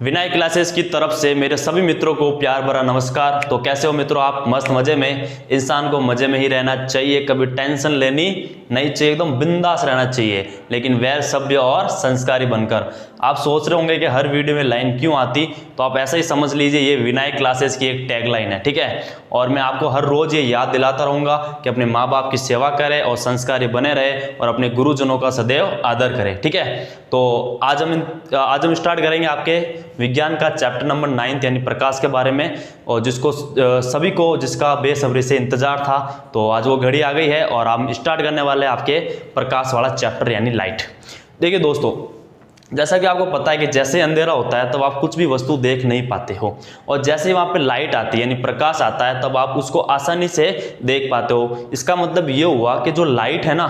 विनय classes की तरफ से मेरे सभी मित्रों को प्यार भरा नमस्कार। तो कैसे हो मित्रों आप? मस्त मजे में। इंसान को मजे में ही रहना चाहिए, कभी टेंशन लेनी नहीं चाहिए, एकदम बिंदास रहना चाहिए, लेकिन वैर सभ्य और संस्कारी बनकर। आप सोच रहे होंगे कि हर वीडियो में लाइन क्यों आती, तो आप ऐसा ही समझ लीजिए ये विनय क्लासेस की एक टैगलाइन है, ठीक है। और मैं आपको हर रोज ये याद दिलाता रहूंगा कि अपने माँ बाप की सेवा करें और संस्कारी बने रहे और अपने गुरुजनों का सदैव आदर करें, ठीक है। तो आज हम स्टार्ट करेंगे आपके विज्ञान का चैप्टर नंबर 9 यानी प्रकाश के बारे में, और जिसको सभी को जिसका बेसब्री से इंतजार था, तो आज वो घड़ी आ गई है और हम स्टार्ट करने वाले हैं आपके प्रकाश वाला चैप्टर यानी लाइट। देखिए दोस्तों, जैसा कि आपको पता है कि जैसे अंधेरा होता है तब आप कुछ भी वस्तु देख नहीं पाते हो, और जैसे ही वहाँ पे लाइट आती है यानी प्रकाश आता है तब आप उसको आसानी से देख पाते हो। इसका मतलब ये हुआ कि जो लाइट है ना,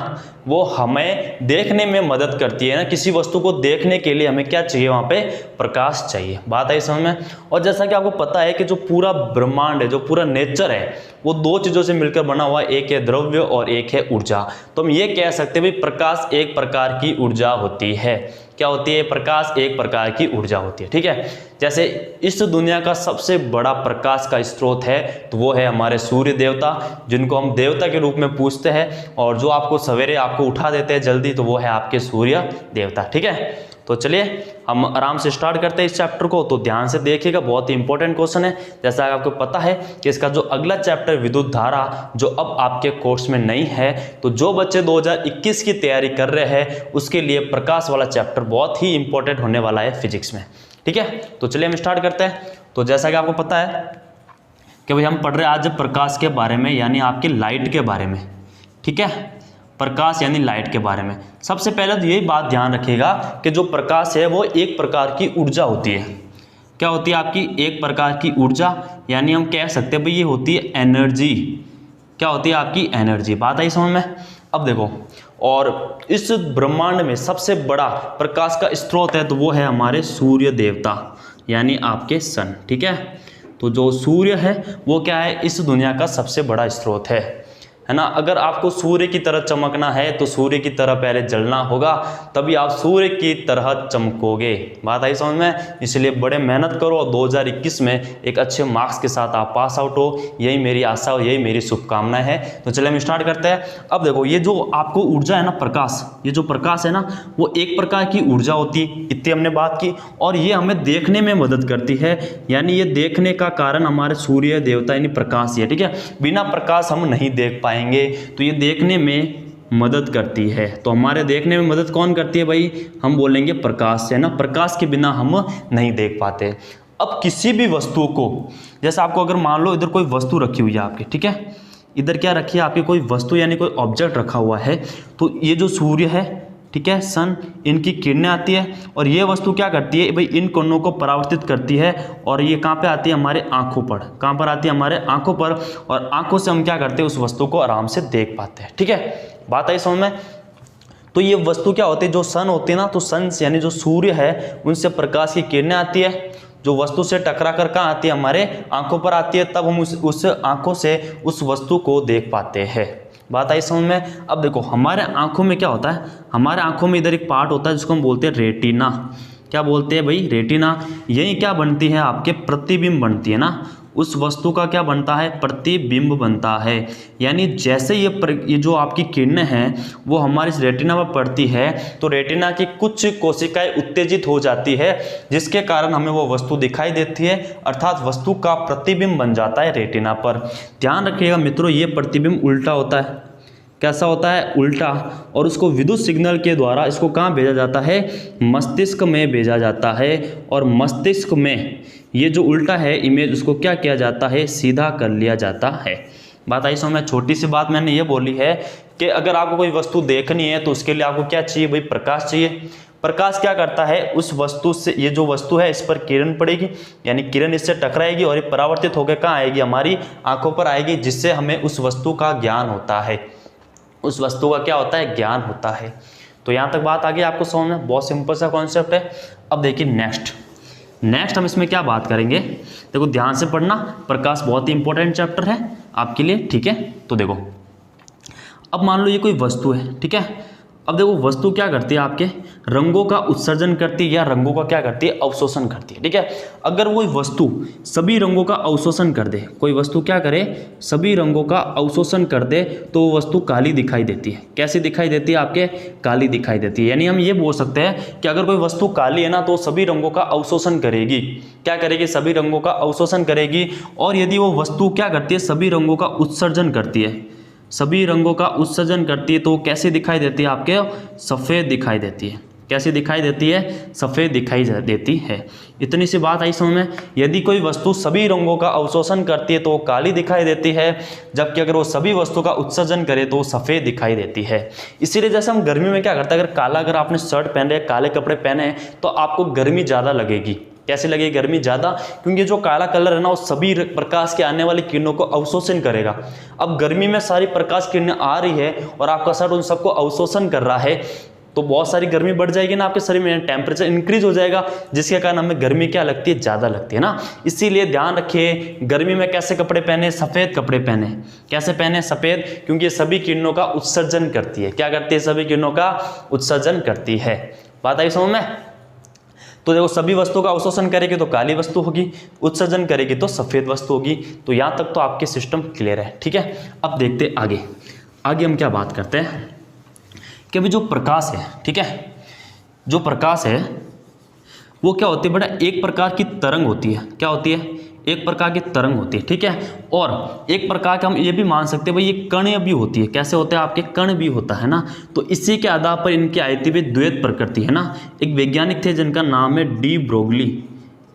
वो हमें देखने में मदद करती है ना। किसी वस्तु को देखने के लिए हमें क्या चाहिए? वहाँ पे प्रकाश चाहिए। बात आई समझ में? और जैसा कि आपको पता है कि जो पूरा ब्रह्मांड है, जो पूरा नेचर है, वो दो चीज़ों से मिलकर बना हुआ है, एक है द्रव्य और एक है ऊर्जा। तो हम ये कह सकते हैं भाई प्रकाश एक प्रकार की ऊर्जा होती है। क्या होती है? प्रकाश एक प्रकार की ऊर्जा होती है, ठीक है। जैसे इस दुनिया का सबसे बड़ा प्रकाश का स्रोत है तो वो है हमारे सूर्य देवता, जिनको हम देवता के रूप में पूजते हैं, और जो आपको सवेरे आपको उठा देते हैं जल्दी, तो वो है आपके सूर्य देवता, ठीक है। तो चलिए हम आराम से स्टार्ट करते हैं इस चैप्टर को। तो ध्यान से देखिएगा, बहुत ही इंपॉर्टेंट क्वेश्चन है। जैसा आपको पता है कि इसका जो अगला चैप्टर विद्युत धारा, जो अब आपके कोर्स में नहीं है, तो जो बच्चे 2021 की तैयारी कर रहे हैं उसके लिए प्रकाश वाला चैप्टर बहुत ही इंपॉर्टेंट होने वाला है फिजिक्स में, ठीक है। तो चलिए हम स्टार्ट करते हैं। तो जैसा कि आपको पता है कि भाई हम पढ़ रहे हैं आज प्रकाश के बारे में, यानी आपकी लाइट के बारे में, ठीक है। प्रकाश यानी लाइट के बारे में सबसे पहले तो यही बात ध्यान रखिएगा कि जो प्रकाश है वो एक प्रकार की ऊर्जा होती है। क्या होती है? आपकी एक प्रकार की ऊर्जा, यानी हम कह सकते हैं भाई ये होती है एनर्जी। क्या होती है? आपकी एनर्जी। बात आई समझ में? अब देखो, और इस ब्रह्मांड में सबसे बड़ा प्रकाश का स्रोत है तो वो है हमारे सूर्य देवता, यानी आपके सन, ठीक है। तो जो सूर्य है वो क्या है? इस दुनिया का सबसे बड़ा स्रोत है ना। अगर आपको सूर्य की तरह चमकना है तो सूर्य की तरह पहले जलना होगा, तभी आप सूर्य की तरह चमकोगे। बात आई समझ में? इसलिए बड़े मेहनत करो और 2021 में एक अच्छे मार्क्स के साथ आप पास आउट हो, यही मेरी आशा और यही मेरी शुभकामनाएं है। तो चलिए हम स्टार्ट करते हैं। अब देखो, ये जो आपको ऊर्जा है ना, प्रकाश, ये जो प्रकाश है ना, वो एक प्रकार की ऊर्जा होती है, इतनी हमने बात की। और ये हमें देखने में मदद करती है, यानी ये देखने का कारण हमारे सूर्य देवता यानी प्रकाश ही है, ठीक है। बिना प्रकाश हम नहीं देख पाएंगे, तो ये देखने में मदद करती है। तो हमारे देखने में मदद कौन करती है भाई? हम बोलेंगे प्रकाश से ना। प्रकाश के बिना हम नहीं देख पाते। अब किसी भी वस्तु को, जैसे आपको अगर मान लो इधर कोई वस्तु रखी हुई है आपकी, ठीक है, इधर क्या रखी है आपकी? कोई वस्तु यानी कोई ऑब्जेक्ट रखा हुआ है। तो ये जो सूर्य है, ठीक है, सन, इनकी किरणें आती है और ये वस्तु क्या करती है भाई? इन किरणों को परावर्तित करती है, और ये कहाँ पे आती है? हमारे आंखों पर। कहाँ पर आती है? हमारे आंखों पर। और आंखों से हम क्या करते हैं? उस वस्तु को आराम से देख पाते हैं, ठीक है। बात आई समझ में? तो ये वस्तु क्या होती है? जो सन होती है ना, तो सन यानी जो सूर्य है, उनसे प्रकाश की किरणें आती है, जो वस्तु से टकरा कर कहाँ आती है? हमारे आंखों पर आती है, तब हम उस आंखों से उस वस्तु को देख पाते हैं। बात आई समझ में? अब देखो, हमारे आंखों में क्या होता है? हमारे आंखों में इधर एक पार्ट होता है जिसको हम बोलते हैं रेटिना। क्या बोलते हैं भाई? रेटिना। यही क्या बनती है? आपके प्रतिबिंब बनती है ना। उस वस्तु का क्या बनता है? प्रतिबिंब बनता है। यानी जैसे ये जो आपकी किरणें हैं वो हमारे इस रेटिना पर पड़ती है, तो रेटिना की कुछ कोशिकाएं उत्तेजित हो जाती है, जिसके कारण हमें वो वस्तु दिखाई देती है, अर्थात वस्तु का प्रतिबिंब बन जाता है रेटिना पर। ध्यान रखिएगा मित्रों, ये प्रतिबिंब उल्टा होता है। कैसा होता है? उल्टा। और उसको विद्युत सिग्नल के द्वारा इसको कहाँ भेजा जाता है? मस्तिष्क में भेजा जाता है। और मस्तिष्क में ये जो उल्टा है इमेज, उसको क्या किया जाता है? सीधा कर लिया जाता है। बात आई समझ में? छोटी सी बात मैंने ये बोली है कि अगर आपको कोई वस्तु देखनी है तो उसके लिए आपको क्या चाहिए भाई? प्रकाश चाहिए। प्रकाश क्या करता है? उस वस्तु से, ये जो वस्तु है इस पर किरण पड़ेगी, यानी किरण इससे टकराएगी और ये परावर्तित होकर कहाँ आएगी? हमारी आंखों पर आएगी, जिससे हमें उस वस्तु का ज्ञान होता है। उस वस्तु का क्या होता है? ज्ञान होता है। तो यहाँ तक बात आ गई आपको समझ में? बहुत सिंपल सा कॉन्सेप्ट है। अब देखिए नेक्स्ट हम इसमें क्या बात करेंगे? देखो ध्यान से पढ़ना, प्रकाश बहुत ही इंपॉर्टेंट चैप्टर है आपके लिए, ठीक है। तो देखो, अब मान लो ये कोई वस्तु है, ठीक है। अब देखो वस्तु क्या करती है, आपके रंगों का उत्सर्जन करती है या रंगों का क्या करती है, अवशोषण करती है। ठीक है, अगर वो वस्तु सभी रंगों का अवशोषण कर दे, कोई वस्तु क्या करे, सभी रंगों का अवशोषण कर दे, तो वो वस्तु काली दिखाई देती है। कैसी दिखाई देती है, आपके काली दिखाई देती है। यानी हम ये बोल सकते हैं कि अगर कोई वस्तु काली है ना, तो सभी रंगों का अवशोषण करेगी। क्या करेगी, सभी रंगों का अवशोषण करेगी। और यदि वो वस्तु क्या करती है, सभी रंगों का उत्सर्जन करती है, सभी रंगों का उत्सर्जन करती है, तो कैसे दिखाई देती है, आपके सफ़ेद दिखाई देती है। कैसे दिखाई देती है, सफ़ेद दिखाई देती है। इतनी सी बात आई समझ में। यदि कोई वस्तु सभी रंगों का अवशोषण करती है तो वो काली दिखाई देती है, जबकि अगर वो सभी वस्तु का उत्सर्जन करे तो वो सफ़ेद दिखाई देती है। इसीलिए जैसे हम गर्मी में क्या करते हैं, अगर आपने शर्ट पहने, काले कपड़े पहने तो आपको गर्मी ज़्यादा लगेगी। कैसे लगेगी, गर्मी ज़्यादा, क्योंकि जो काला कलर है ना वो सभी प्रकाश के आने वाली किरणों को अवशोषण करेगा। अब गर्मी में सारी प्रकाश किरणें आ रही है और आपका शर्ट उन सबको अवशोषण कर रहा है, तो बहुत सारी गर्मी बढ़ जाएगी ना आपके शरीर में, टेम्परेचर इंक्रीज हो जाएगा, जिसके कारण हमें गर्मी क्या लगती है, ज़्यादा लगती है ना। इसीलिए ध्यान रखिए, गर्मी में कैसे कपड़े पहने, सफ़ेद कपड़े पहने। कैसे पहने, सफ़ेद, क्योंकि ये सभी किरणों का उत्सर्जन करती है। क्या करती है, सभी किरणों का उत्सर्जन करती है। बात आई समझ में। तो देखो सभी वस्तु का अवशोषण करेगी तो काली वस्तु होगी, उत्सर्जन करेगी तो सफ़ेद वस्तु होगी। तो यहाँ तक तो आपके सिस्टम क्लियर है। ठीक है, अब देखते आगे। आगे हम क्या बात करते हैं कि अभी जो प्रकाश है, ठीक है, जो प्रकाश है वो क्या होती है बेटा, एक प्रकार की तरंग होती है। क्या होती है, एक प्रकार की तरंग होती है। ठीक है, और एक प्रकार का हम ये भी मान सकते हैं भाई ये कण भी होती है। कैसे होते हैं, आपके कण भी होता है ना। तो इसी के आधार पर इनकी आई थी भी द्वैत प्रकृति है ना। एक वैज्ञानिक थे जिनका नाम है डी ब्रोगली।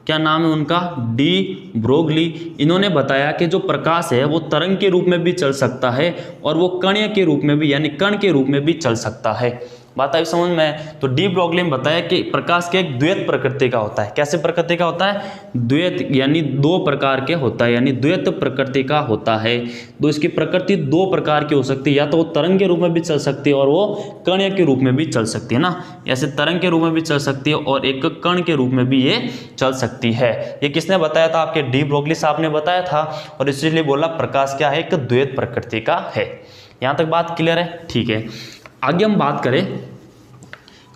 क्या नाम है उनका, डी ब्रोगली। इन्होंने बताया कि जो प्रकाश है वो तरंग के रूप में भी चल सकता है और वो कणीय के रूप में भी, यानी कण के रूप में भी चल सकता है। बात आई समझ में। तो डी ब्रोगली ने बताया कि प्रकाश के एक द्वैत प्रकृति का होता है। कैसे प्रकृति का होता है, द्वैत, यानी दो प्रकार के होता है, यानी द्वैत प्रकृति का होता है। तो इसकी प्रकृति दो प्रकार की हो सकती है, या तो वो तरंग के रूप में भी चल सकती है और वो कण के रूप में भी चल सकती है ना। ऐसे तरंग के रूप में भी चल सकती है और एक कण के रूप में भी ये चल सकती है। ये किसने बताया था, आपके डी ब्रोगली साहब ने बताया था। और इसीलिए बोला प्रकाश क्या है, एक द्वैत प्रकृति का है। यहाँ तक बात क्लियर है। ठीक है, आगे हम बात करें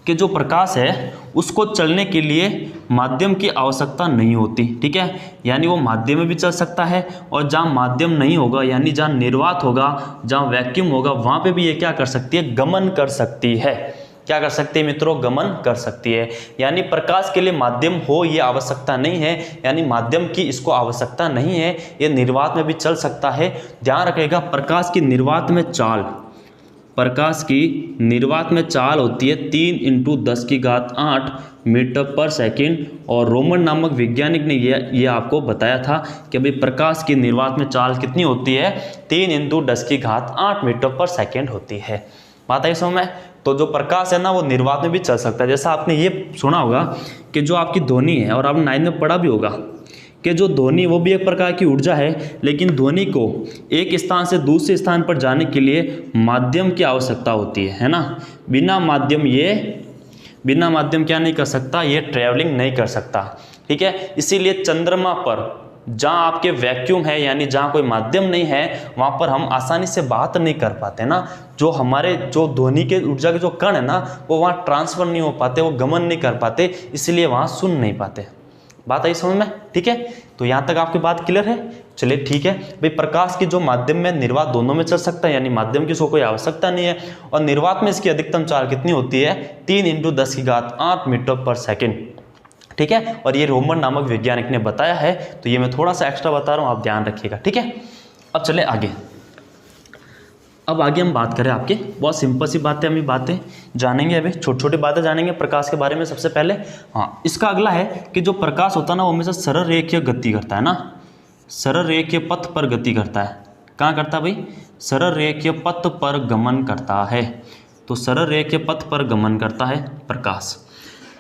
कि जो प्रकाश है उसको चलने के लिए माध्यम की आवश्यकता नहीं होती। ठीक है, यानी वो माध्यम में भी चल सकता है और जहाँ माध्यम नहीं होगा, यानी जहाँ निर्वात होगा, जहाँ वैक्यूम होगा, वहाँ पे भी ये क्या कर सकती है, गमन कर सकती है। क्या कर सकती है मित्रों, गमन कर सकती है। यानी प्रकाश के लिए माध्यम हो ये आवश्यकता नहीं है, यानी माध्यम की इसको आवश्यकता नहीं है, ये निर्वात में भी चल सकता है। ध्यान रखिएगा, प्रकाश की निर्वात में चाल, प्रकाश की निर्वात में चाल होती है 3 × 10⁸ मीटर पर सेकंड। और रोमन नामक वैज्ञानिक ने ये आपको बताया था कि भाई प्रकाश की निर्वात में चाल कितनी होती है, 3 × 10⁸ मीटर पर सेकंड होती है। बात आई समझ में। तो जो प्रकाश है ना वो निर्वात में भी चल सकता है। जैसा आपने ये सुना होगा कि जो आपकी ध्वनि है, और आपने 9th में पढ़ा भी होगा कि जो ध्वनि वो भी एक प्रकार की ऊर्जा है, लेकिन ध्वनि को एक स्थान से दूसरे स्थान पर जाने के लिए माध्यम की आवश्यकता होती है ना। बिना माध्यम क्या नहीं कर सकता, ये ट्रैवलिंग नहीं कर सकता। ठीक है, इसीलिए चंद्रमा पर जहाँ आपके वैक्यूम है, यानी जहाँ कोई माध्यम नहीं है, वहाँ पर हम आसानी से बात नहीं कर पाते ना। जो हमारे जो ध्वनि के ऊर्जा के जो कण है ना, वो वहाँ ट्रांसफर नहीं हो पाते, वो गमन नहीं कर पाते, इसलिए वहाँ सुन नहीं पाते। बात आई समझ में। ठीक है, तो यहाँ तक आपकी बात क्लियर है। चलिए ठीक है भाई, प्रकाश की जो माध्यम में निर्वात दोनों में चल सकता है, यानी माध्यम की इसको कोई आवश्यकता नहीं है। और निर्वात में इसकी अधिकतम चाल कितनी होती है, 3 × 10⁸ मीटर पर सेकंड। ठीक है, और ये रोमन नामक वैज्ञानिक ने बताया है, तो ये मैं थोड़ा सा एक्स्ट्रा बता रहा हूँ, आप ध्यान रखिएगा। ठीक है, अब चले आगे। अब आगे हम बात करें, आपके बहुत सिंपल सी बातें जानेंगे। अभी छोटी छोटी बातें जानेंगे प्रकाश के बारे में। सबसे पहले इसका अगला है कि जो प्रकाश होता है ना वो हमेशा सरल रेखीय गति करता है ना, सरल रेखीय पथ पर गति करता है। कहाँ करता है भाई, सरल रेखीय पथ पर गमन करता है। तो सरल रेखीय पथ पर गमन करता है प्रकाश।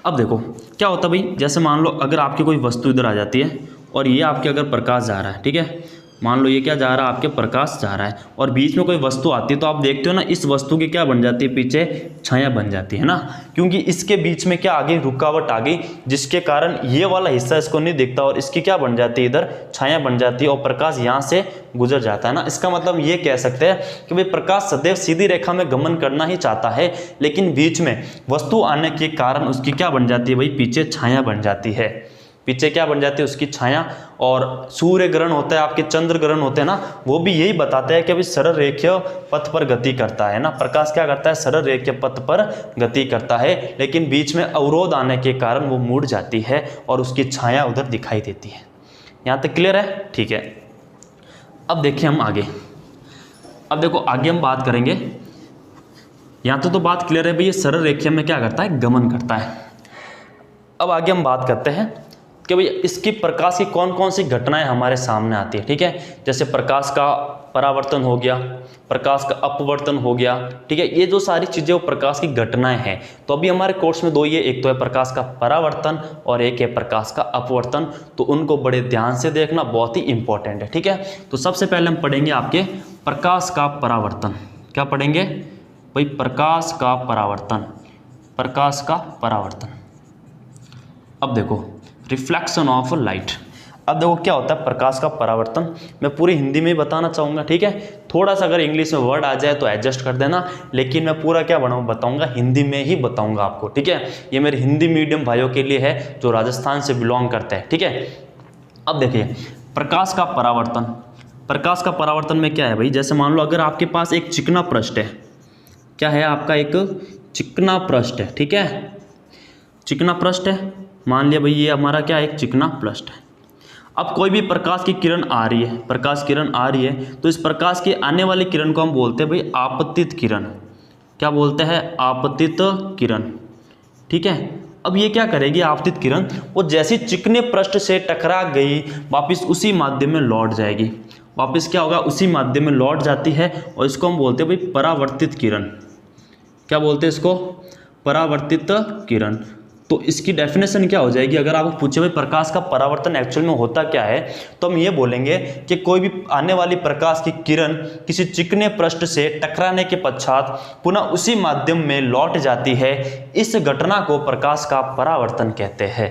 अब देखो क्या होता है भाई, जैसे मान लो अगर आपकी कोई वस्तु इधर आ जाती है और ये आपके अगर प्रकाश जा रहा है, ठीक है, मान लो ये क्या जा रहा है, आपके प्रकाश जा रहा है और बीच में कोई वस्तु आती है तो आप देखते हो ना, इस वस्तु की क्या बन जाती है, पीछे छाया बन जाती है ना, क्योंकि इसके बीच में क्या आ गई, रुकावट आ गई, जिसके कारण ये वाला हिस्सा इसको नहीं दिखता और इसकी क्या बन जाती है, इधर छाया बन जाती है और प्रकाश यहाँ से गुजर जाता है ना। इसका मतलब ये कह सकते हैं कि भाई प्रकाश सदैव सीधी रेखा में गमन करना ही चाहता है, लेकिन बीच में वस्तु आने के कारण उसकी क्या बन जाती है भाई, पीछे छाया बन जाती है, पीछे क्या बन जाती है उसकी छाया। और सूर्य ग्रहण होता है, आपके चंद्र ग्रहण होते हैं ना, वो भी यही बताते हैं कि अभी सरल रेखीय पथ पर गति करता है ना, प्रकाश क्या करता है, सरल रेखीय पथ पर गति करता है, लेकिन बीच में अवरोध आने के कारण वो मुड़ जाती है और उसकी छाया उधर दिखाई देती है। यहाँ तक क्लियर है? ठीक है, अब देखिए हम आगे, अब देखो आगे हम बात करेंगे। यहाँ तो बात क्लियर है भाई, ये सरल रेखीय में क्या करता है, गमन करता है। अब आगे हम बात करते हैं कि भाई इसकी प्रकाश की कौन कौन सी घटनाएं हमारे सामने आती है। ठीक है, जैसे प्रकाश का परावर्तन हो गया, प्रकाश का अपवर्तन हो गया। ठीक है, ये जो सारी चीज़ें वो प्रकाश की घटनाएं हैं। तो अभी हमारे कोर्स में दो ये, एक तो है प्रकाश का परावर्तन और एक है प्रकाश का अपवर्तन, तो उनको बड़े ध्यान से देखना, बहुत ही इंपॉर्टेंट है। ठीक है, तो सबसे पहले हम पढ़ेंगे आपके प्रकाश का परावर्तन। क्या पढ़ेंगे भाई, प्रकाश का परावर्तन, प्रकाश का परावर्तन। अब देखो रिफ्लेक्शन ऑफ लाइट। अब देखो क्या होता है प्रकाश का परावर्तन, मैं पूरी हिंदी में ही बताना चाहूँगा। ठीक है, थोड़ा सा अगर इंग्लिश में वर्ड आ जाए तो एडजस्ट कर देना, लेकिन मैं पूरा क्या बताऊँगा, हिंदी में ही बताऊँगा आपको। ठीक है, ये मेरे हिंदी मीडियम भाइयों के लिए है जो राजस्थान से बिलोंग करते हैं। ठीक है, अब देखिए प्रकाश का परावर्तन, प्रकाश का परावर्तन में क्या है भाई, जैसे मान लो अगर आपके पास एक चिकना पृष्ठ है, क्या है आपका, एक चिकना पृष्ठ है। ठीक है, चिकना पृष्ठ है, मान लिया भाई ये हमारा क्या है, एक चिकना पृष्ठ है। अब कोई भी प्रकाश की किरण आ रही है, प्रकाश किरण आ रही है, तो इस प्रकाश की आने वाली किरण को हम बोलते हैं भाई आपतित किरण। क्या बोलते हैं, आपतित किरण। ठीक है, अब ये क्या करेगी आपतित किरण, वो जैसी चिकने पृष्ठ से टकरा गई वापस उसी माध्यम में लौट जाएगी, वापस क्या होगा, उसी माध्यम में लौट जाती है और इसको हम बोलते हैं भाई परावर्तित किरण। क्या बोलते हैं इसको, परावर्तित किरण। तो इसकी डेफिनेशन क्या हो जाएगी, अगर आपको पूछे भाई प्रकाश का परावर्तन एक्चुअल में होता क्या है, तो हम ये बोलेंगे कि कोई भी आने वाली प्रकाश की किरण किसी चिकने पृष्ठ से टकराने के पश्चात पुनः उसी माध्यम में लौट जाती है, इस घटना को प्रकाश का परावर्तन कहते हैं।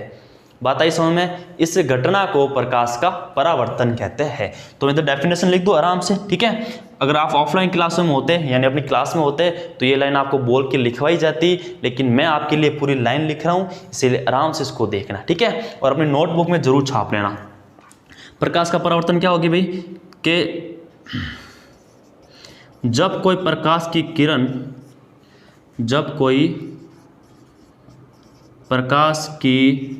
बात आई समझ में, इस घटना को प्रकाश का परावर्तन कहते हैं। तो मैं तो डेफिनेशन लिख दूं आराम से। ठीक है, अगर आप ऑफलाइन क्लास में होते यानी अपनी क्लास में होते तो ये लाइन आपको बोल के लिखवाई जाती, लेकिन मैं आपके लिए पूरी लाइन लिख रहा हूं, इसीलिए आराम से इसको देखना। ठीक है, और अपनी नोटबुक में जरूर छाप लेना। प्रकाश का परावर्तन क्या होगी भाई, कि जब कोई प्रकाश की किरण, जब कोई प्रकाश की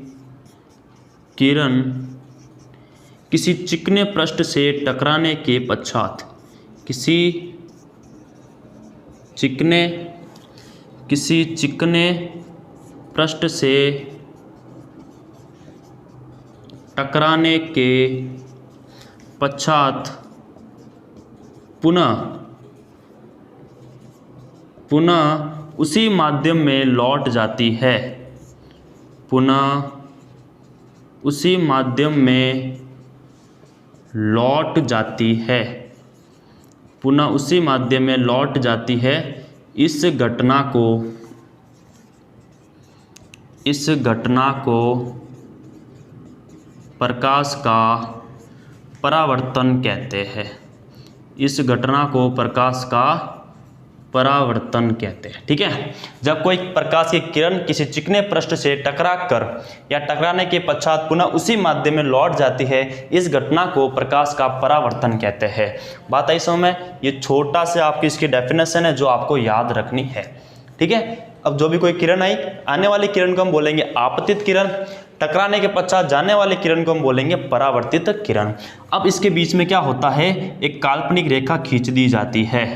किरण किसी चिकने पृष्ठ से टकराने के पश्चात, किसी चिकने पृष्ठ से टकराने के पश्चात पुनः उसी माध्यम में लौट जाती है, पुनः उसी माध्यम में लौट जाती है, पुनः उसी माध्यम में लौट जाती है, इस घटना को प्रकाश का परावर्तन कहते हैं। इस घटना को प्रकाश का परावर्तन कहते हैं। ठीक है, जब कोई प्रकाश की किरण किसी चिकने पृष्ठ से टकरा कर या टकराने के पश्चात पुनः उसी माध्यम में लौट जाती है, इस घटना को प्रकाश का परावर्तन कहते हैं। बात आई समझ में, ये छोटा से आपकी इसकी डेफिनेशन है जो आपको याद रखनी है। ठीक है, अब जो भी कोई किरण आई, आने वाली किरण को हम बोलेंगे आपतित किरण, टकराने के पश्चात जाने वाले किरण को हम बोलेंगे परावर्तित किरण। अब इसके बीच में क्या होता है, एक काल्पनिक रेखा खींच दी जाती है।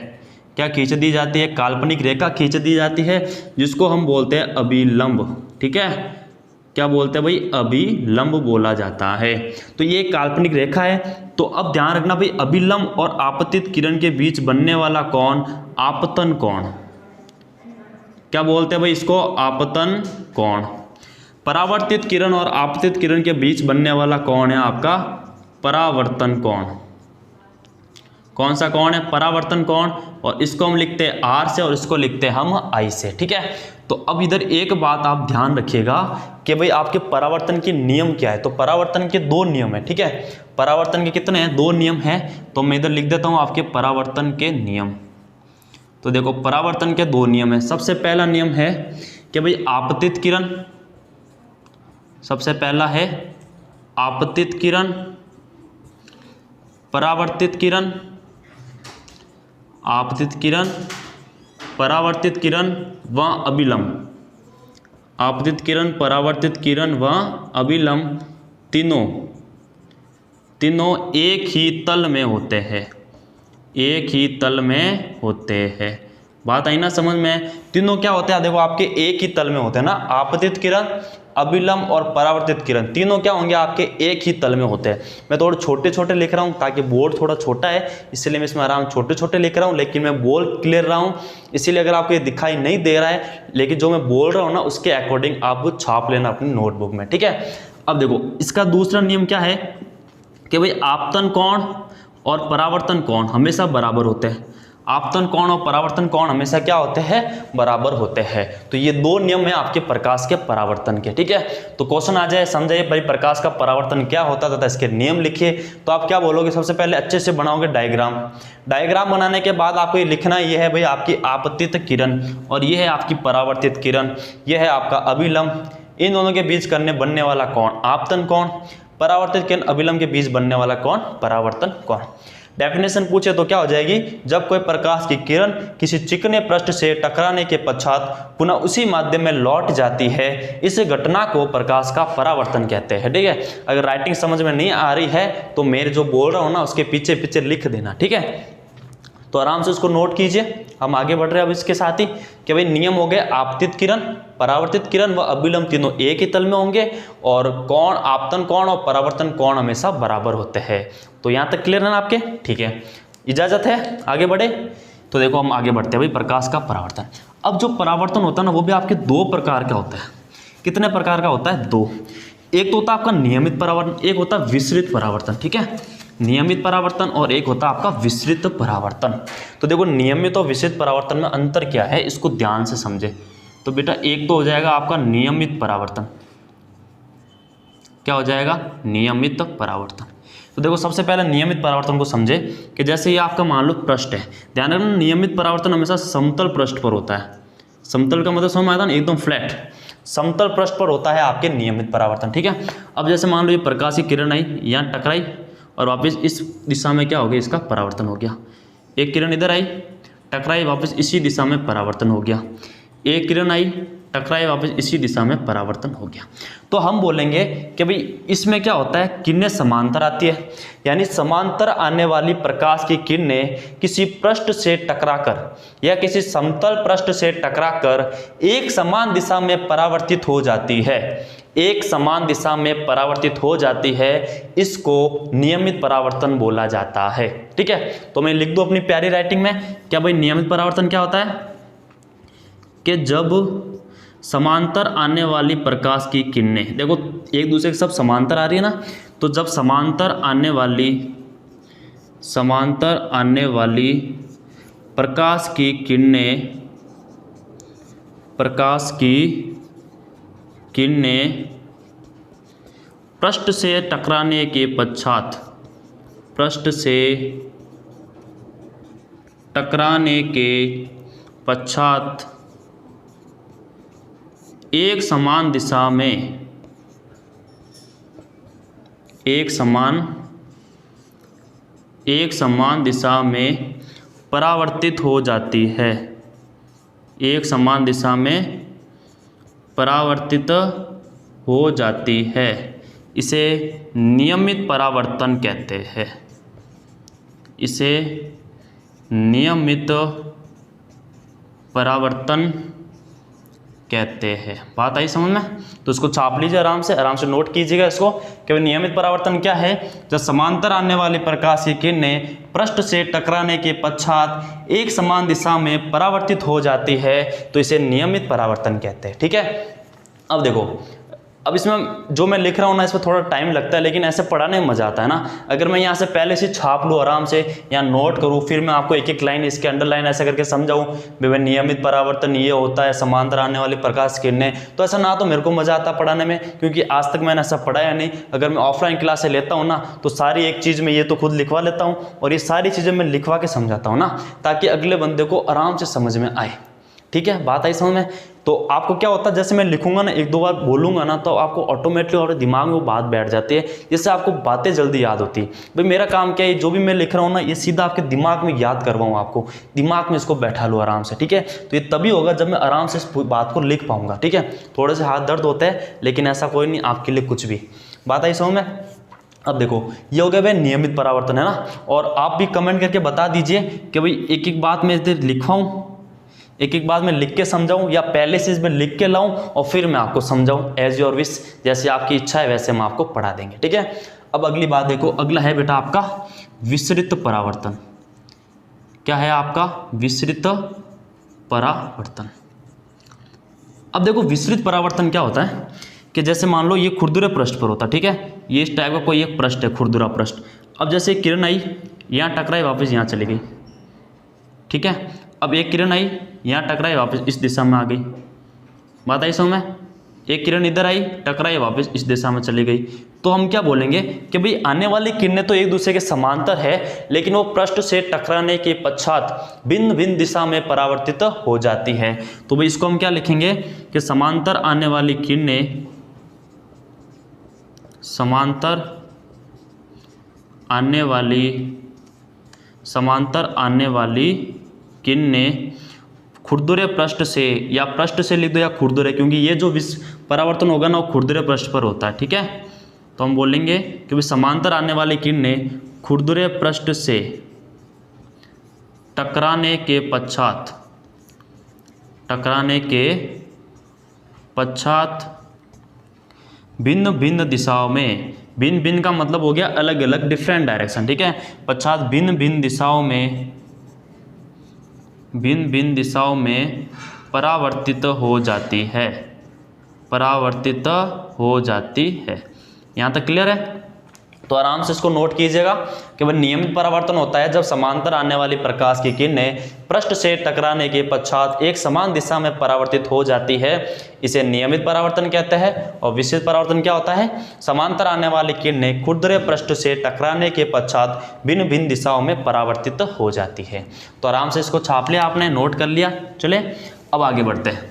क्या खींच दी जाती है, काल्पनिक रेखा खींच दी जाती है, जिसको हम बोलते हैं अभिलंब। ठीक है, क्या बोलते हैं भाई, अभिलंब बोला जाता है। तो ये काल्पनिक रेखा है। तो अब ध्यान रखना भाई, अभिलंब और आपतित किरण के बीच बनने वाला कौन, आपतन कोण। क्या बोलते हैं भाई इसको, आपतन कोण। परावर्तित किरण और आपतित किरण के बीच बनने वाला कौन है आपका, परावर्तन कोण। कौन सा कोण है? परावर्तन कोण। और इसको हम लिखते हैं R से और इसको लिखते हैं हम I से, ठीक है। तो अब इधर एक बात आप ध्यान रखिएगा कि भाई आपके परावर्तन के नियम क्या है। तो परावर्तन के 2 नियम है, ठीक है। परावर्तन के कितने हैं? 2 नियम हैं। तो मैं इधर लिख देता हूं आपके परावर्तन के नियम। तो देखो परावर्तन के 2 नियम है। सबसे पहला नियम है कि भाई आपतित किरण, सबसे पहला है आपतित किरण, परावर्तित किरण, आपतित किरण, परावर्तित किरण व अभिलंब। आपतित किरण, परावर्तित किरण व अभिलंब तीनों एक ही तल में होते हैं, एक ही तल में होते हैं। बात आई ना समझ में? तीनों क्या होते हैं? देखो आपके एक ही तल में होते हैं ना, आपतित किरण, अभिलंब और परावर्तित किरण, तीनों क्या होंगे? आपके एक ही तल में होते हैं। मैं थोड़े छोटे छोटे लिख रहा हूँ ताकि बोर्ड थोड़ा छोटा है, इसलिए मैं इसमें आराम छोटे छोटे लिख रहा हूँ, लेकिन मैं बोल क्लियर रहा हूँ। इसीलिए अगर आपको ये दिखाई नहीं दे रहा है, लेकिन जो मैं बोल रहा हूँ ना उसके अकॉर्डिंग आप वो छाप लेना अपनी नोटबुक में, ठीक है। अब देखो इसका दूसरा नियम क्या है कि भाई आपतन कोण और परावर्तन कोण हमेशा बराबर होते हैं। आपतन कोण और परावर्तन कोण हमेशा क्या होते हैं? बराबर होते हैं। तो ये 2 नियम है आपके प्रकाश के परावर्तन के, ठीक है। तो क्वेश्चन आ जाए, समझाइए भाई प्रकाश का परावर्तन क्या होता था, इसके नियम लिखिए। तो आप क्या बोलोगे? सबसे पहले अच्छे से बनाओगे डायग्राम। डायग्राम बनाने के बाद आपको ये लिखना, ये है भाई आपकी आपतित किरण और ये है आपकी परावर्तित किरण, ये है आपका अभिलंब। इन दोनों के बीच बनने वाला कोण आपतन कोण, परावर्तित किरण अभिलंब के बीच बनने वाला कोण परावर्तन कोण। डेफिनेशन पूछे तो क्या हो जाएगी? जब कोई प्रकाश की किरण किसी चिकने पृष्ठ से टकराने के पश्चात पुनः उसी माध्यम में लौट जाती है, इस घटना को प्रकाश का परावर्तन कहते हैं, ठीक है। अगर राइटिंग समझ में नहीं आ रही है तो मेरे जो बोल रहा हूँ ना उसके पीछे पीछे लिख देना, ठीक है। तो आराम से उसको नोट कीजिए। हम आगे बढ़ रहे हैं अब इसके साथ ही कि भाई नियम हो गए आपतित किरण, परावर्तित किरण व अभिलंब तीनों एक ही तल में होंगे और कोण आपतन कोण और परावर्तन कोण हमेशा बराबर होते हैं। तो यहाँ तक क्लियर है ना आपके? ठीक है, इजाजत है आगे बढ़े? तो देखो हम आगे बढ़ते हैं भाई प्रकाश का परावर्तन। अब जो परावर्तन होता है ना वो भी आपके 2 प्रकार का होता है। कितने प्रकार का होता है? 2। एक तो होता है आपका नियमित परावर्तन, एक होता है विसरित परावर्तन, ठीक है। नियमित परावर्तन और एक होता है आपका विसरित परावर्तन। तो देखो नियमित और विसरित परावर्तन में अंतर क्या है इसको ध्यान से समझे। तो बेटा एक तो हो जाएगा आपका नियमित परावर्तन। क्या हो जाएगा? नियमित परावर्तन। तो देखो सबसे पहले नियमित परावर्तन को समझे कि जैसे ये आपका मान लो पृष्ठ है, ध्यान रखना नियमित परावर्तन हमेशा समतल पृष्ठ पर होता है। समतल का मतलब समझ में आता है ना, एकदम फ्लैट समतल पृष्ठ पर होता है आपके नियमित परावर्तन, ठीक है। अब जैसे मान लो ये प्रकाश की किरण आई, यहाँ टकराई और वापस इस दिशा में क्या हो गया? इसका परावर्तन हो गया। एक किरण इधर आई, टकराई, वापस इसी दिशा में परावर्तन हो गया। एक किरण आई, टकराई, वापस इसी दिशा में परावर्तन हो गया। तो हम बोलेंगे कि भाई इसमें क्या होता है? किरणें समांतर आती है, यानी समांतर आने वाली प्रकाश की किरणें किसी पृष्ठ से टकराकर या किसी समतल पृष्ठ से टकराकर एक समान दिशा में परावर्तित हो जाती है। एक समान दिशा में परावर्तित हो जाती है, इसको नियमित परावर्तन बोला जाता है, ठीक है। तो मैं लिख दूं अपनी प्यारी राइटिंग में, क्या भाई नियमित परावर्तन क्या होता है? कि जब समांतर आने वाली प्रकाश की किरणें, देखो एक दूसरे के सब समांतर आ रही है ना, तो जब समांतर आने वाली प्रकाश की किरणें पृष्ठ से टकराने के पश्चात एक समान दिशा में परावर्तित हो जाती है। एक समान दिशा में परावर्तित हो जाती है, इसे नियमित परावर्तन कहते हैं। इसे नियमित परावर्तन कहते हैं। बात आई समझ में? तो इसको छाप लीजिए आराम से नोट कीजिएगा इसको कि नियमित परावर्तन क्या है? जब समांतर आने वाली प्रकाश की किरणें पृष्ठ से टकराने के पश्चात एक समान दिशा में परावर्तित हो जाती है, तो इसे नियमित परावर्तन कहते हैं, ठीक है। अब देखो अब इसमें जो मैं लिख रहा हूँ ना, इसमें थोड़ा टाइम लगता है, लेकिन ऐसे पढ़ाने में मज़ा आता है ना। अगर मैं यहाँ से पहले से छाप लूँ आराम से, या नोट करूँ, फिर मैं आपको एक एक लाइन इसके अंडरलाइन ऐसे करके समझाऊँ भाई नियमित परावर्तन ये होता है, समांतर आने वाली प्रकाश किरणें, तो ऐसा ना तो मेरे को मज़ा आता पढ़ाने में, क्योंकि आज तक मैंने ऐसा पढ़ाया नहीं। अगर मैं ऑफलाइन क्लास से लेता हूँ ना, तो सारी एक चीज़ में ये तो खुद लिखवा लेता हूँ, और ये सारी चीज़ें मैं लिखवा के समझाता हूँ ना, ताकि अगले बंदे को आराम से समझ में आए। ठीक है, बात आई समझ में। तो आपको क्या होता है, जैसे मैं लिखूंगा ना, एक दो बार बोलूंगा ना, तो आपको ऑटोमेटिकली और दिमाग में वो बात बैठ जाती है, जिससे आपको बातें जल्दी याद होती है। भाई मेरा काम क्या है, जो भी मैं लिख रहा हूँ ना, ये सीधा आपके दिमाग में याद करवाऊँ, आपको दिमाग में इसको बैठा लूँ आराम से। ठीक है, तो ये तभी होगा जब मैं आराम से इस बात को लिख पाऊंगा। ठीक है, थोड़े से हाथ दर्द होते हैं, लेकिन ऐसा कोई नहीं, आपके लिए कुछ भी। बात आई समझ में। अब देखो, ये हो गया भाई नियमित परावर्तन, है ना। और आप भी कमेंट करके बता दीजिए कि भाई एक एक बात मैं लिखवाऊँ, एक एक बात मैं लिख के समझाऊं, या पहले से इसमें लिख के लाऊं और फिर मैं आपको समझाऊं। एज योर विश, जैसे आपकी इच्छा है वैसे हम आपको पढ़ा देंगे। ठीक है, अब अगली बात देखो, अगला है बेटा आपका विसरित परावर्तन। क्या है आपका विसरित परावर्तन। अब देखो, विसरित परावर्तन क्या होता है कि जैसे मान लो ये खुरदुरे पृष्ठ पर होता है। ठीक है, ये इस टाइप का कोई एक पृष्ठ है, खुरदुरा पृष्ठ। अब जैसे किरण आई, यहाँ टकराई, वापस यहाँ चली गई। ठीक है, अब एक किरण आई, यहाँ टकराई, वापस इस दिशा में आ गई। बात आई समझ में। एक किरण इधर आई, टकराई, वापस इस दिशा में चली गई। तो हम क्या बोलेंगे कि भाई आने वाली किरणें तो एक दूसरे के समांतर है, लेकिन वो पृष्ठ से टकराने के पश्चात भिन्न भिन्न दिशा में परावर्तित हो जाती है। तो भाई इसको हम क्या लिखेंगे कि समांतर आने वाली किरणें, समांतर आने वाली किरणें खुरदुरे पृष्ठ से, या पृष्ठ से लिख दो या खुरदुरे, क्योंकि ये जो परावर्तन होगा ना वो खुरदुरे पृष्ठ पर होता है। ठीक है, तो हम बोलेंगे कि समांतर आने वाली किरणें खुरदुरे पृष्ठ से टकराने के पश्चात भिन्न भिन्न दिशाओं में, भिन्न भिन्न का मतलब हो गया अलग अलग, डिफरेंट डायरेक्शन। ठीक है, पश्चात भिन्न भिन्न दिशाओं में परावर्तित हो जाती है, यहाँ तक क्लियर है। तो आराम से इसको नोट कीजिएगा कि वह नियमित परावर्तन होता है जब समांतर आने वाली प्रकाश की किरणें पृष्ठ से टकराने के पश्चात एक समान दिशा में परावर्तित हो जाती है, इसे नियमित परावर्तन कहते हैं। और विसरित परावर्तन क्या होता है, समांतर आने वाली किरणें खुरदुरे पृष्ठ से टकराने के पश्चात भिन्न भिन्न दिशाओं में परावर्तित हो जाती है। तो आराम से इसको छाप लिया आपने, नोट कर लिया। चले अब आगे बढ़ते हैं।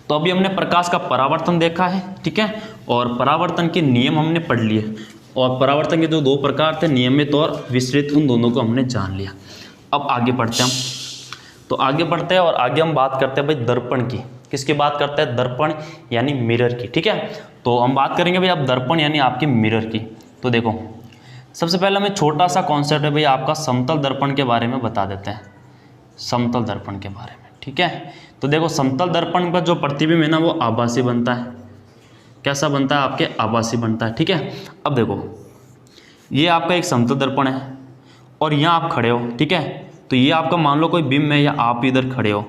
तो अभी हमने प्रकाश का परावर्तन देखा है। ठीक है, और परावर्तन के नियम हमने पढ़ लिए, और परावर्तन के जो दो प्रकार थे, नियमित और विसरित, उन दोनों को हमने जान लिया। अब आगे बढ़ते हैं हम। तो आगे बढ़ते हैं और आगे हम बात करते हैं भाई दर्पण की। किसकी बात करते हैं, दर्पण यानी मिरर की। ठीक है, तो हम बात करेंगे भाई अब दर्पण यानी आपकी मिरर की। तो देखो, सबसे पहले हमें छोटा सा कॉन्सेप्ट है भाई आपका समतल दर्पण के बारे में बता देते हैं, समतल दर्पण के बारे में। ठीक है, तो देखो समतल दर्पण का जो प्रतिबिंब है ना वो आभासी बनता है। कैसा बनता है, आपके आभासी बनता है। ठीक है, अब देखो ये आपका एक समतल दर्पण है और यहाँ आप खड़े हो। ठीक है, तो ये आपका मान लो कोई बिंब है, या आप इधर खड़े हो,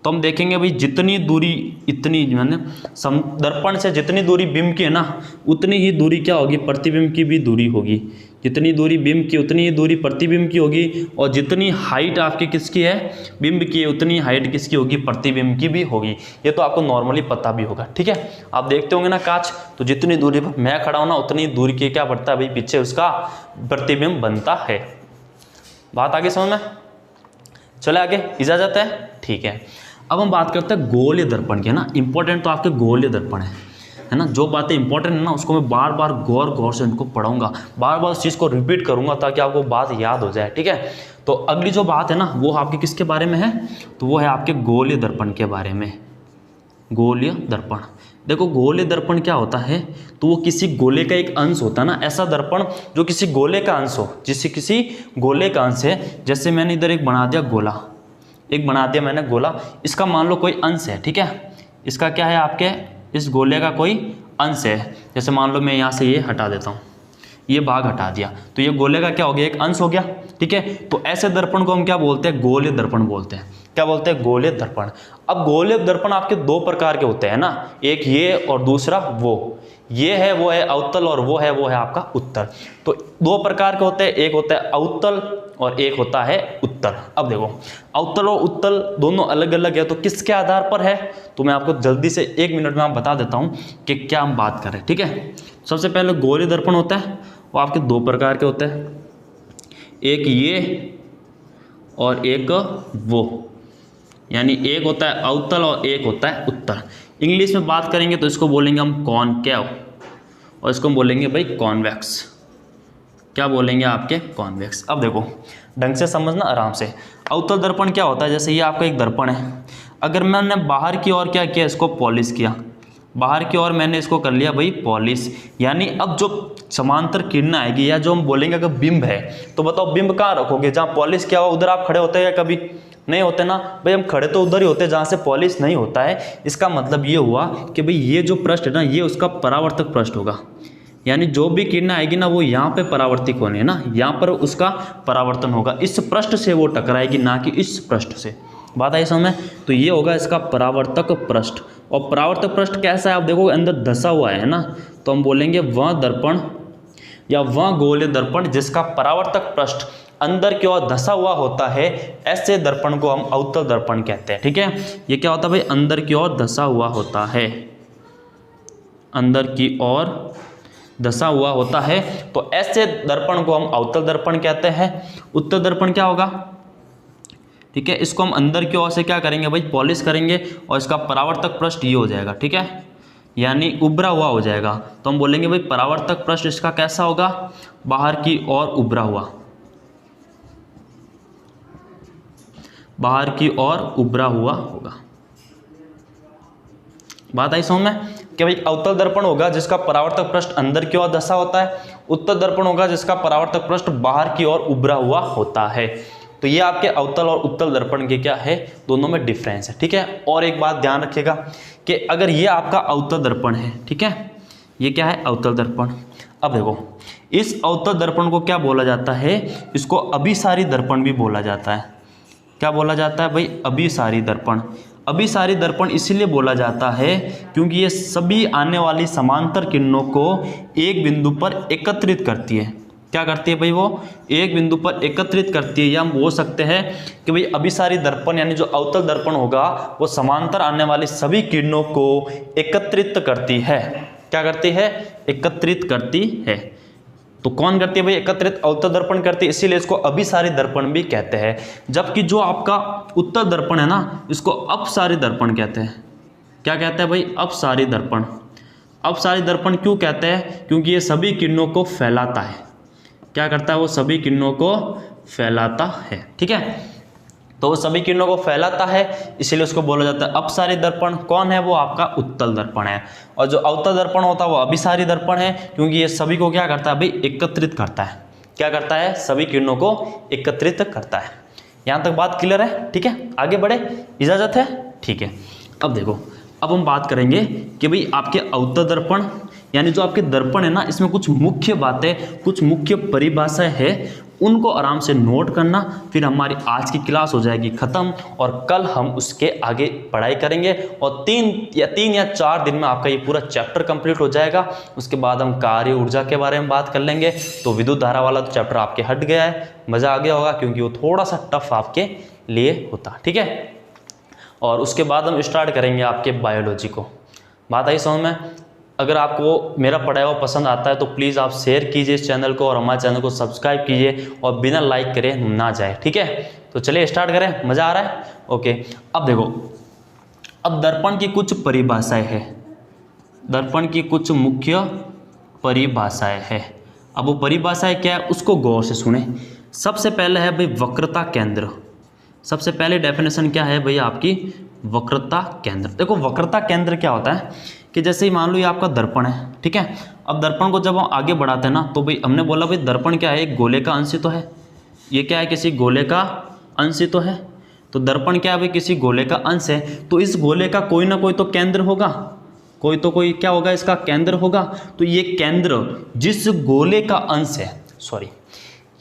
तो हम देखेंगे भाई जितनी दूरी, इतनी मैंने दर्पण से जितनी दूरी बिंब की है ना, उतनी ही दूरी क्या होगी, प्रतिबिंब की भी दूरी होगी। जितनी दूरी बिंब की उतनी ही दूरी प्रतिबिंब की होगी, और जितनी हाइट आपकी किसकी है, बिंब की है, उतनी हाइट किसकी होगी, प्रतिबिंब की भी होगी। ये तो आपको नॉर्मली पता भी होगा। ठीक है, आप देखते होंगे ना कांच, तो जितनी दूरी पर मैं खड़ा हूं ना, उतनी दूरी की क्या बढ़ता है भाई, पीछे उसका प्रतिबिंब बनता है। बात आगे समझ में। चले आगे, इजाजत है। ठीक है, अब हम बात करते हैं गोलीय दर्पण की, है ना। इंपॉर्टेंट तो आपके गोलीय दर्पण है ना। जो बातें इंपॉर्टेंट है ना, उसको मैं बार बार गौर से इनको पढ़ूंगा, बार बार उस चीज़ को रिपीट करूंगा ताकि आपको बात याद हो जाए। ठीक है, तो अगली जो बात है ना वो आपके किसके बारे में है, तो वो है आपके गोलीय दर्पण के बारे में। गोलीय दर्पण, देखो गोलीय दर्पण क्या होता है, तो वो किसी गोले का एक अंश होता है ना, ऐसा दर्पण जो किसी गोले का अंश हो, जिससे किसी गोले का अंश है। जैसे मैंने इधर एक बना दिया गोला, एक बना दिया मैंने गोला, इसका मान लो कोई अंश है। ठीक है, इसका क्या है, आपके इस गोले का कोई अंश है। जैसे मान लो मैं यहाँ से ये हटा देता हूँ, ये भाग हटा दिया, तो ये गोले का क्या हो गया, एक अंश हो गया। ठीक है, तो ऐसे दर्पण को हम क्या बोलते हैं, गोलीय दर्पण बोलते हैं। क्या बोलते हैं, गोलीय दर्पण। अब गोलीय दर्पण आपके दो प्रकार के होते हैं ना, एक ये और दूसरा वो। ये है वो है अवतल और वो है आपका उत्तल। तो दो प्रकार के होते हैं, एक होता है अवतल और एक होता है उत्तल। अब देखो अवतल और उत्तल दोनों अलग अलग है, तो किसके आधार पर है, तो मैं आपको जल्दी से 1 मिनट में आप बता देता हूं कि क्या हम बात करें, ठीक है। सबसे पहले गोलीय दर्पण होता है, वो आपके दो प्रकार के होते हैं, एक ये और एक वो, यानी एक होता है अवतल और एक होता है उत्तल। इंग्लिश में बात करेंगे तो इसको बोलेंगे हम कॉनकेव और इसको हम बोलेंगे भाई कॉन्वेक्स। क्या बोलेंगे आपके, कॉन्वेक्स। अब देखो ढंग से समझना आराम से। अवतल दर्पण क्या होता है, जैसे ये आपका एक दर्पण है, अगर मैंने बाहर की ओर क्या किया, इसको पॉलिश किया, बाहर की ओर मैंने इसको कर लिया भाई पॉलिश, यानी अब जो समांतर किरण आएगी या जो हम बोलेंगे अगर बिंब है, तो बताओ बिंब कहाँ रखोगे, जहाँ पॉलिश किया हुआ उधर आप खड़े होते हैं या कभी नहीं होते ना भाई, हम खड़े तो उधर ही होते हैं जहाँ से पॉलिश नहीं होता है। इसका मतलब ये हुआ कि भाई ये जो पृष्ठ है ना, ये उसका परावर्तक पृष्ठ होगा, यानी जो भी किरण आएगी ना वो यहाँ पे परावर्तित होनी है ना, यहाँ पर उसका परावर्तन होगा, इस पृष्ठ से वो टकराएगी, ना कि इस पृष्ठ से। बात आई समझ में, तो ये होगा इसका परावर्तक पृष्ठ। और परावर्तक पृष्ठ कैसा है, आप देखो अंदर धंसा हुआ है ना, तो हम बोलेंगे वह दर्पण या वह गोलीय दर्पण जिसका परावर्तक पृष्ठ अंदर की ओर धंसा हुआ होता है, ऐसे दर्पण को हम अवतल दर्पण कहते हैं, ठीक है। ये क्या होता है भाई, अंदर की ओर धंसा हुआ होता है, अंदर की ओर धंसा हुआ होता है, तो ऐसे दर्पण को हम अवतल दर्पण कहते हैं। उत्तल दर्पण क्या होगा, ठीक है, इसको हम अंदर की ओर से क्या करेंगे भाई, पॉलिश करेंगे और इसका परावर्तक पृष्ठ ये हो जाएगा, ठीक है, यानी उभरा हुआ हो जाएगा। तो हम बोलेंगे भाई परावर्तक पृष्ठ इसका कैसा होगा, बाहर की ओर उभरा हुआ, बाहर की ओर उभरा हुआ होगा। बात आई समझ में कि भाई अवतल दर्पण होगा जिसका परावर्तक पृष्ठ अंदर की ओर धंसा होता है, उत्तल दर्पण होगा जिसका परावर्तक पृष्ठ बाहर की ओर उभरा हुआ होता है। तो ये आपके अवतल और उत्तल दर्पण के क्या है, दोनों में डिफरेंस है, ठीक है। और एक बात ध्यान रखिएगा कि अगर ये आपका अवतल दर्पण है, ठीक है, ये क्या है अवतल दर्पण। अब देखो इस अवतल दर्पण को क्या बोला जाता है, इसको अभिसारी दर्पण भी बोला जाता है। क्या बोला जाता है भाई, अभिसारी दर्पण। अभिसारी दर्पण इसलिए बोला जाता है क्योंकि ये सभी आने वाली समांतर किरणों को एक बिंदु पर एकत्रित करती है। क्या करती है भाई, वो एक बिंदु पर एकत्रित करती है, या हम बोल सकते हैं कि भाई अभिसारी दर्पण यानी जो अवतल दर्पण होगा वो समांतर आने वाली सभी किरणों को एकत्रित करती है। क्या करती है, एकत्रित करती है। तो कौन करती है भाई, एकत्रित अवतल दर्पण करती है, इसीलिए इसको अभिसारी दर्पण भी कहते हैं। जबकि जो आपका उत्तल दर्पण है ना, इसको अपसारी दर्पण कहते हैं। क्या कहते हैं भाई, अपसारी दर्पण। अपसारी दर्पण क्यों कहते हैं, क्योंकि ये सभी किरणों को फैलाता है। क्या करता है, वो सभी किरणों को फैलाता है, ठीक है। तो वो सभी किरणों को फैलाता है, इसीलिए उसको बोला जाता है अपसारी दर्पण। कौन है, वो आपका उत्तल दर्पण है। और जो अवतल दर्पण होता है वो अभिसारी दर्पण है, क्योंकि ये सभी को क्या करता है भाई, एकत्रित करता है। क्या करता है, सभी किरणों को एकत्रित करता है। यहाँ तक बात क्लियर है, ठीक है। आगे बढ़े, इजाजत है, ठीक है। अब देखो, अब हम बात करेंगे कि भाई आपके अवतल दर्पण यानी जो आपके दर्पण है ना, इसमें कुछ मुख्य बातें, कुछ मुख्य परिभाषाएं है, उनको आराम से नोट करना। फिर हमारी आज की क्लास हो जाएगी ख़त्म और कल हम उसके आगे पढ़ाई करेंगे और 3 या 4 दिन में आपका ये पूरा चैप्टर कंप्लीट हो जाएगा। उसके बाद हम कार्य ऊर्जा के बारे में बात कर लेंगे। तो विद्युत धारा वाला तो चैप्टर आपके हट गया है, मज़ा आ गया होगा क्योंकि वो थोड़ा सा टफ आपके लिए होता, ठीक है। और उसके बाद हम स्टार्ट करेंगे आपके बायोलॉजी को। बात आई समझ में। अगर आपको मेरा पढ़ाया हुआ पसंद आता है तो प्लीज़ आप शेयर कीजिए इस चैनल को और हमारे चैनल को सब्सक्राइब कीजिए और बिना लाइक करे ना जाए, ठीक है। तो चलिए स्टार्ट करें, मज़ा आ रहा है, ओके। अब देखो, अब दर्पण की कुछ परिभाषाएं हैं, दर्पण की कुछ मुख्य परिभाषाएं हैं। अब वो परिभाषाएं क्या है उसको गौर से सुने। सबसे पहले है भाई वक्रता केंद्र। सबसे पहले डेफिनेशन क्या है भाई आपकी, वक्रता केंद्र। देखो वक्रता केंद्र क्या होता है कि जैसे ही मान लो ये आपका दर्पण है, ठीक है। अब दर्पण को जब हम आगे बढ़ाते हैं ना, तो भाई हमने बोला भाई दर्पण क्या है, एक गोले का अंश ही तो है। ये क्या है, किसी गोले का अंश ही तो है। तो दर्पण क्या है भाई, किसी गोले का अंश है। तो इस गोले का कोई ना कोई तो केंद्र होगा, कोई क्या होगा, इसका केंद्र होगा। तो ये केंद्र जिस गोले का अंश है, सॉरी,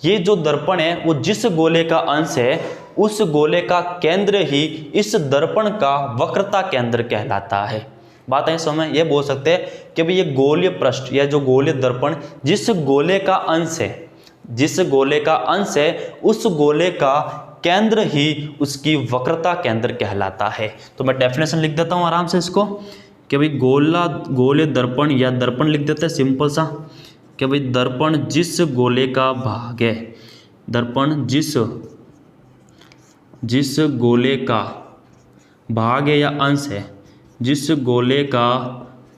ये जो दर्पण है वो जिस गोले का अंश है उस गोले का केंद्र ही इस दर्पण का वक्रता केंद्र कहलाता है। बात है समझ में, ये बोल सकते हैं कि भाई ये गोलीय पृष्ठ या जो गोलीय दर्पण जिस गोले का अंश है, जिस गोले का अंश है उस गोले का केंद्र ही उसकी वक्रता केंद्र कहलाता है। तो मैं डेफिनेशन लिख देता हूं आराम से इसको कि भाई गोलीय दर्पण या दर्पण लिख देते हैं सिंपल सा कि भाई दर्पण जिस गोले का भाग है, दर्पण जिस गोले का भाग है या अंश है, जिस गोले का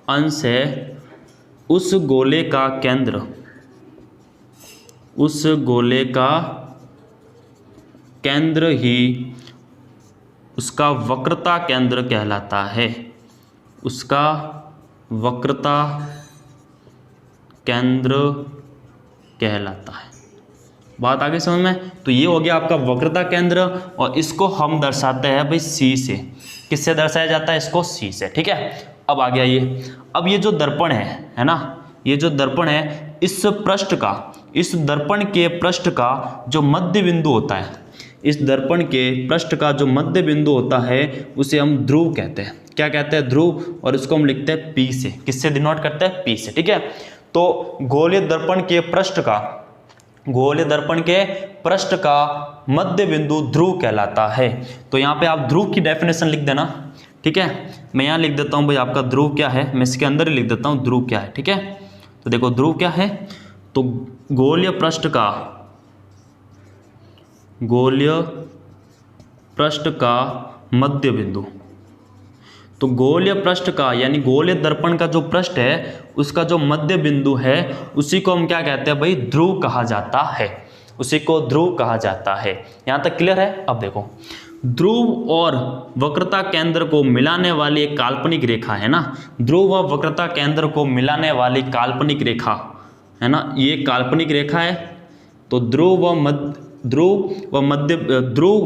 अंश है उस गोले का केंद्र, उस गोले का केंद्र ही उसका वक्रता केंद्र कहलाता है, उसका वक्रता केंद्र कहलाता है। बात आगे समझ में। तो ये हो गया आपका वक्रता केंद्र और इसको हम दर्शाते हैं भाई सी से। किससे दर्शाया जाता है इसको? सी से। ठीक है, अब आ गया ये। अब ये जो दर्पण है ना, ये जो दर्पण है इस पृष्ठ का, इस दर्पण के पृष्ठ का जो मध्य बिंदु होता है, इस दर्पण के पृष्ठ का जो मध्य बिंदु होता है उसे हम ध्रुव कहते हैं। क्या कहते हैं? ध्रुव। और इसको हम लिखते हैं पी से। किससे डिनोट करते हैं? पी से। ठीक है, तो गोलीय दर्पण के पृष्ठ का, गोलीय दर्पण के पृष्ठ का मध्य बिंदु ध्रुव कहलाता है। तो यहाँ पे आप ध्रुव की डेफिनेशन लिख देना। ठीक है, मैं यहाँ लिख देता हूँ भाई आपका ध्रुव क्या है, मैं इसके अंदर ही लिख देता हूँ ध्रुव क्या है। ठीक है, तो देखो ध्रुव क्या है, तो गोलीय पृष्ठ का, गोलीय पृष्ठ का मध्य बिंदु। तो गोलीय पृष्ठ का यानी गोलीय दर्पण का जो पृष्ठ है उसका जो मध्य बिंदु है उसी को हम क्या कहते हैं भाई? ध्रुव कहा जाता है, उसी को ध्रुव कहा जाता है। यहाँ तक क्लियर है? अब देखो, ध्रुव और वक्रता केंद्र को मिलाने वाली एक काल्पनिक रेखा है ना, ध्रुव व वक्रता केंद्र को मिलाने वाली काल्पनिक रेखा है ना, ये काल्पनिक रेखा है। तो ध्रुव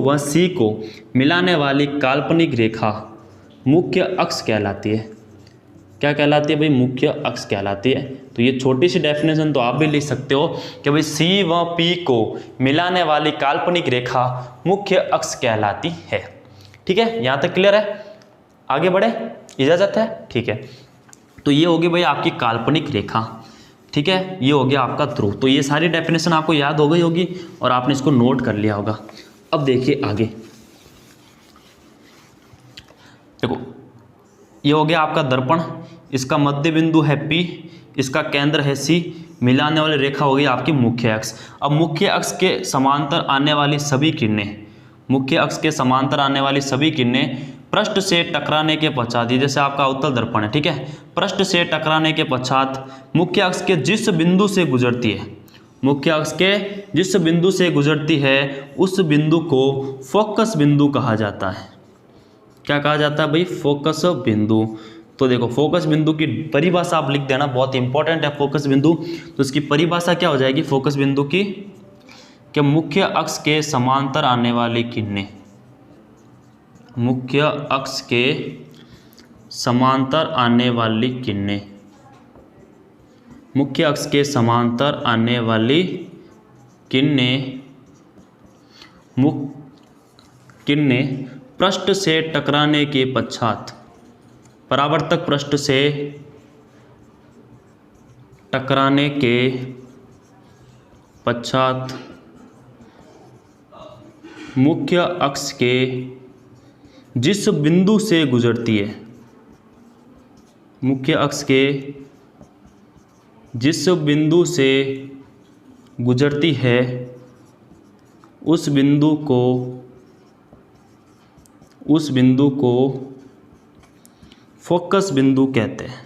व सी को मिलाने वाली काल्पनिक रेखा मुख्य अक्ष कहलाती है। क्या कहलाती है भाई? मुख्य अक्ष कहलाती है। तो ये छोटी सी डेफिनेशन तो आप भी लिख सकते हो कि भाई सी व पी को मिलाने वाली काल्पनिक रेखा मुख्य अक्ष कहलाती है। ठीक है, यहाँ तक क्लियर है? आगे बढ़े, इजाजत है? ठीक है, तो ये होगी भाई आपकी काल्पनिक रेखा। ठीक है, ये हो गया आपका ध्रुव। तो ये सारी डेफिनेशन आपको याद हो गई होगी और आपने इसको नोट कर लिया होगा। अब देखिए आगे, देखो ये हो गया आपका दर्पण, इसका मध्य बिंदु है P, इसका केंद्र है C, मिलाने वाली रेखा हो गई आपकी मुख्य अक्ष। अब मुख्य अक्ष के समांतर आने वाली सभी किरणें, मुख्य अक्ष के समांतर आने वाली सभी किरणें पृष्ठ से टकराने के पश्चात, जैसे आपका अवतल दर्पण है, ठीक है, पृष्ठ से टकराने के पश्चात मुख्य अक्ष के जिस बिंदु से गुजरती है, मुख्य अक्ष के जिस बिंदु से गुजरती है उस बिंदु को फोकस बिंदु कहा जाता है। क्या कहा जाता है भाई? फोकस बिंदु। तो देखो फोकस बिंदु की परिभाषा आप लिख देना, बहुत इंपॉर्टेंट है फोकस बिंदु। तो इसकी परिभाषा क्या हो जाएगी फोकस बिंदु की? कि मुख्य अक्ष के समांतर आने वाली किरणें, मुख्य अक्ष के समांतर आने वाली किरणें, मुख्य अक्ष के समांतर आने वाली किरणें पृष्ठ से टकराने के पश्चात, परावर्तक पृष्ठ से टकराने के पश्चात मुख्य अक्ष के जिस बिंदु से गुजरती है, मुख्य अक्ष के जिस बिंदु से गुजरती है उस बिंदु को फोकस बिंदु कहते हैं,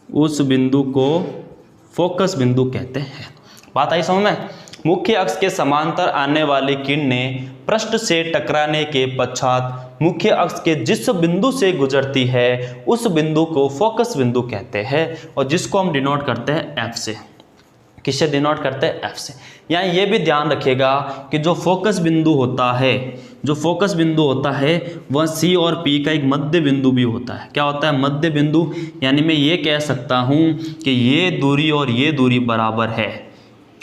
उस बिंदु को फोकस बिंदु कहते हैं। बात आई समझ में? मुख्य अक्ष के समांतर आने वाली किरणें पृष्ठ से टकराने के पश्चात मुख्य अक्ष के जिस बिंदु से गुजरती है उस बिंदु को फोकस बिंदु कहते हैं और जिसको हम डिनोट करते हैं F से। किससे डिनोट करते हैं? F से। यहाँ ये भी ध्यान रखिएगा कि जो फोकस बिंदु होता है, जो फोकस बिंदु होता है वह C और P का एक मध्य बिंदु भी होता है। क्या होता है? मध्य बिंदु। यानी मैं ये कह सकता हूँ कि ये दूरी और ये दूरी बराबर है।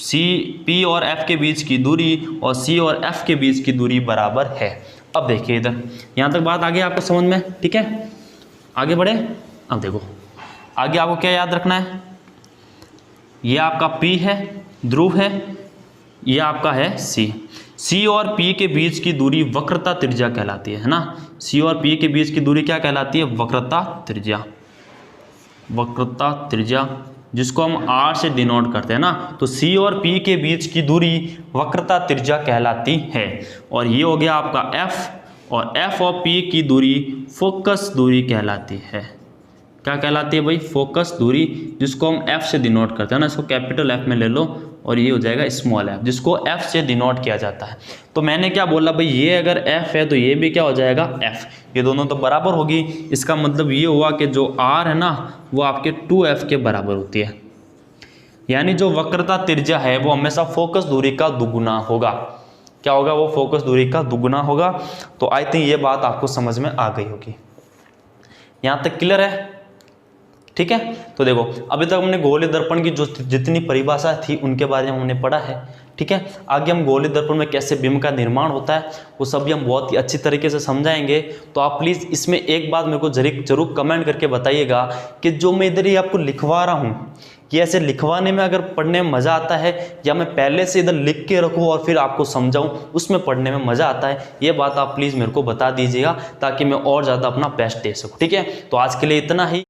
सी पी और एफ के बीच की दूरी और सी और एफ के बीच की दूरी बराबर है। अब देखिए इधर, यहाँ तक बात आगे आपको समझ में, ठीक है, आगे बढ़े। अब देखो आगे आपको क्या याद रखना है, ये आपका P है, ध्रुव है, ये आपका है C और P के बीच की दूरी वक्रता त्रिज्या कहलाती है ना। C और P के बीच की दूरी क्या कहलाती है, वक्रता त्रिज्या, वक्रता त्रिज्या, जिसको हम R से डिनोट करते हैं ना। तो C और P के बीच की दूरी वक्रता त्रिज्या कहलाती है। और ये हो गया आपका F, और F और P की दूरी फोकस दूरी कहलाती है। क्या कहलाती है भाई, फोकस दूरी, जिसको हम F से डिनोट करते हैं ना। इसको कैपिटल F में ले लो और ये हो जाएगा स्मॉल f, जिसको F से डिनोट किया जाता है। तो मैंने क्या बोला भाई, ये अगर F है तो ये भी क्या हो जाएगा F, ये दोनों तो बराबर होगी। इसका मतलब ये हुआ कि जो R है ना वो आपके 2F के बराबर होती है, यानी जो वक्रता त्रिज्या है वो हमेशा फोकस दूरी का दुगुना होगा। क्या होगा, वो फोकस दूरी का दुगुना होगा। तो आई थिंक ये बात आपको समझ में आ गई होगी। यहाँ तक क्लियर है, ठीक है। तो देखो अभी तक हमने गोलीय दर्पण की जो जितनी परिभाषा थी उनके बारे में हमने पढ़ा है, ठीक है। आगे हम गोलीय दर्पण में कैसे बिंब का निर्माण होता है वो सभी हम बहुत ही अच्छी तरीके से समझाएंगे। तो आप प्लीज़ इसमें एक बात मेरे को जरूर कमेंट करके बताइएगा कि जो मैं इधर ही आपको लिखवा रहा हूँ, ये ऐसे लिखवाने में अगर पढ़ने में मज़ा आता है, या मैं पहले से इधर लिख के रखूँ और फिर आपको समझाऊँ, उसमें पढ़ने में मज़ा आता है। ये बात आप प्लीज़ मेरे को बता दीजिएगा ताकि मैं और ज़्यादा अपना बेस्ट दे सकूँ, ठीक है। तो आज के लिए इतना ही।